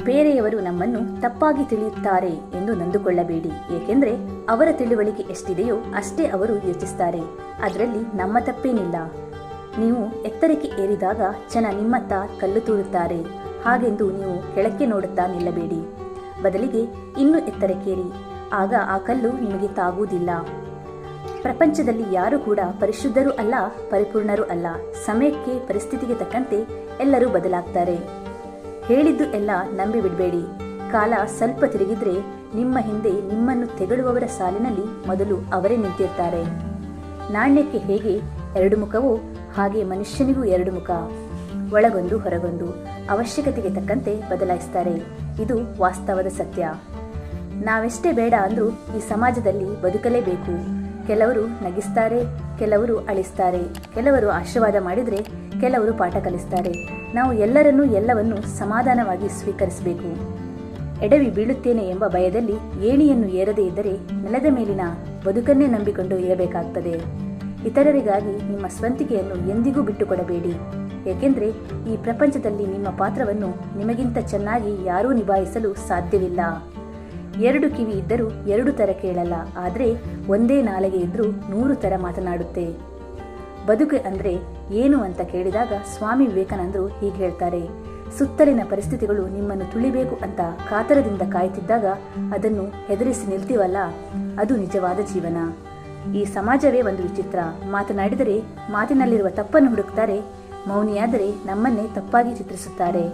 ಬೇರೆಯವರು ನಮ್ಮನ್ನು ತಪ್ಪಾಗಿ ತಿಳಿಯುತ್ತಾರೆ ಎಂದು ನಂದುಕೊಳ್ಳಬೇಡಿ. ಏಕೆಂದರೆ ಅವರ ತಿಳುವಳಿಕೆ ಎಷ್ಟಿದೆಯೋ ಅಷ್ಟೇ ಅವರು ಯೋಚಿಸುತ್ತಾರೆ. ಅದರಲ್ಲಿ ನಮ್ಮ ತಪ್ಪೇನಿಲ್ಲ. ನೀವು ಎತ್ತರಕ್ಕೆ ಏರಿದಾಗ ಜನ ನಿಮ್ಮತ್ತ ಕಲ್ಲು ತೂರುತ್ತಾರೆ. ಹಾಗೆಂದು ನೀವು ಕೆಳಕ್ಕೆ ನೋಡುತ್ತಾ ನಿಲ್ಲಬೇಡಿ. ಬದಲಿಗೆ ಇನ್ನೂ ಎತ್ತರಕ್ಕೇರಿ. ಆಗ ಆ ಕಲ್ಲು ನಿಮಗೆ ತಾಗುವುದಿಲ್ಲ. ಪ್ರಪಂಚದಲ್ಲಿ ಯಾರು ಕೂಡ ಪರಿಶುದ್ಧರೂ ಅಲ್ಲ, ಪರಿಪೂರ್ಣರೂ ಅಲ್ಲ. ಸಮಯಕ್ಕೆ ಪರಿಸ್ಥಿತಿಗೆ ತಕ್ಕಂತೆ ಎಲ್ಲರೂ ಬದಲಾಗ್ತಾರೆ. ಹೇಳಿದ್ದು ಎಲ್ಲ ನಂಬಿ ಬಿಡಬೇಡಿ. ಕಾಲ ಸ್ವಲ್ಪ ತಿರುಗಿದ್ರೆ ನಿಮ್ಮ ಹಿಂದೆ ನಿಮ್ಮನ್ನು ತೆಗಳುವವರ ಸಾಲಿನಲ್ಲಿ ಮೊದಲು ಅವರೇ ನಿಂತಿರ್ತಾರೆ. ನಾಣ್ಯಕ್ಕೆ ಹೇಗೆ ಎರಡು ಮುಖವೋ ಹಾಗೆ ಮನುಷ್ಯನಿಗೂ ಎರಡು ಮುಖ. ಒಳಗೊಂದು ಹೊರಗೊಂದು. ಅವಶ್ಯಕತೆಗೆ ತಕ್ಕಂತೆ ಬದಲಾಯಿಸ್ತಾರೆ. ಇದು ವಾಸ್ತವದ ಸತ್ಯ. ನಾವೆಷ್ಟೇ ಬೇಡ ಅಂದ್ರೂ ಈ ಸಮಾಜದಲ್ಲಿ ಬದುಕಲೇಬೇಕು. ಕೆಲವರು ನಗಿಸ್ತಾರೆ, ಕೆಲವರು ಅಳಿಸ್ತಾರೆ, ಕೆಲವರು ಆಶೀರ್ವಾದ ಮಾಡಿದರೆ ಕೆಲವರು ಪಾಠ ಕಲಿಸ್ತಾರೆ. ನಾವು ಎಲ್ಲರನ್ನೂ ಎಲ್ಲವನ್ನೂ ಸಮಾಧಾನವಾಗಿ ಸ್ವೀಕರಿಸಬೇಕು. ಎಡವಿ ಬೀಳುತ್ತೇನೆ ಎಂಬ ಭಯದಲ್ಲಿ ಏಣಿಯನ್ನು ಏರದೇ ಇದ್ದರೆ ನೆಲದ ಮೇಲಿನ ಬದುಕನ್ನೇ ನಂಬಿಕೊಂಡು ಇರಬೇಕಾಗ್ತದೆ. ಇತರರಿಗಾಗಿ ನಿಮ್ಮ ಸ್ವಂತಿಕೆಯನ್ನು ಎಂದಿಗೂ ಬಿಟ್ಟುಕೊಡಬೇಡಿ. ಏಕೆಂದರೆ ಈ ಪ್ರಪಂಚದಲ್ಲಿ ನಿಮ್ಮ ಪಾತ್ರವನ್ನು ನಿಮಗಿಂತ ಚೆನ್ನಾಗಿ ಯಾರೂ ನಿಭಾಯಿಸಲು ಸಾಧ್ಯವಿಲ್ಲ. ಎರಡು ಕಿವಿ ಇದ್ದರೂ ಎರಡು ಥರ ಕೇಳಲ್ಲ, ಆದರೆ ಒಂದೇ ನಾಲಿಗೆ ಇದ್ದರೂ 100 ಥರ ಮಾತನಾಡುತ್ತೆ. ಬದುಕು ಅಂದರೆ ಏನು ಅಂತ ಕೇಳಿದಾಗ ಸ್ವಾಮಿ ವಿವೇಕಾನಂದರು ಹೀಗೆ ಹೇಳ್ತಾರೆ: ಸುತ್ತಲಿನ ಪರಿಸ್ಥಿತಿಗಳು ನಿಮ್ಮನ್ನು ತುಳಿಬೇಕು ಅಂತ ಕಾತರದಿಂದ ಕಾಯುತ್ತಿದ್ದಾಗ ಅದನ್ನು ಹೆದರಿಸಿ ನಿಲ್ತೀವಲ್ಲ, ಅದು ನಿಜವಾದ ಜೀವನ. ಈ ಸಮಾಜವೇ ಒಂದು ವಿಚಿತ್ರ. ಮಾತನಾಡಿದರೆ ಮಾತಿನಲ್ಲಿರುವ ತಪ್ಪನ್ನು ಹುಡುಕ್ತಾರೆ, ಮೌನಿಯಾದರೆ ನಮ್ಮನ್ನೇ ತಪ್ಪಾಗಿ ಚಿತ್ರಿಸುತ್ತಾರೆ.